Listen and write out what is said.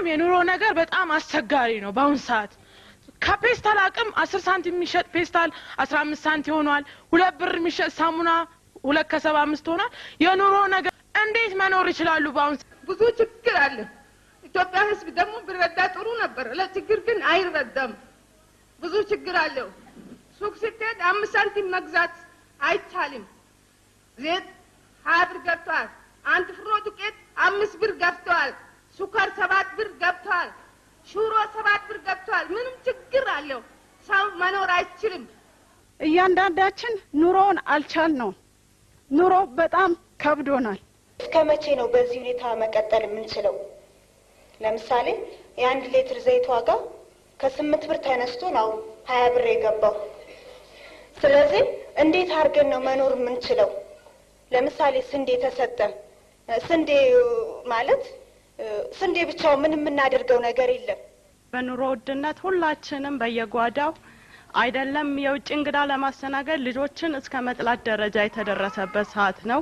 መቼም የኑሮ ነገር በጣም አስቸጋሪ ነው በአሁን ሰዓት ከፔስታል አቅም 10 ሳንቲም የሚሸጥ ፔስታል 15 ሳንቲም ሆኗል 2 ብር የሚሸጥ ሳሙና 2.75 ሆኗል የኑሮ ነገር እንዴት መኖር ይችላሉ በአሁን ብዙ ችግር አለ ኢትዮጵያ ህዝብ ደግሞ ቢረዳ ጥሩ ነበር ለችግር ግን አይረዳም ብዙ ችግር አለው ሱቅ ስትሄድ 5 ሳንቲም መግዛት አይቻልም ዘይት 20 ብር ገብቷል አንድ ፍሮ ዱቄት 5 ብር ገብቷል ሱካር 7 ብር ገብቷል ሹሮ 7 ብር ገብቷል ምንም ችግር አለው ሰው መኖር አይችልም እያንዳንዳችን ኑሮን አልቻልነው ኑሮ በጣም ከብዶናል እስከመቼ ነው በዚህ ሁኔታ መቀጠል የምንችለው ለምሳሌ የ1 ሊትር ዘይት ዋጋ ከ8 ብር ተነስቶ ነው 20 ብር የገባው ስለዚህ እንዴት አድርገን ነው መኖር የምንችለው ለምሳሌ ስንዴ ተሰጠ ስንዴ ማለት ስንዴ ብቻው ምንም እናደርገው ነገር የለም በኑሮ ውድነት ሁላችንም በየጓዳው አይደለም የውጭ እንግዳ ለማስተናገድ ልጆችን እስከ መጥላት ደረጃ የተደረሰበት ሰዓት ነው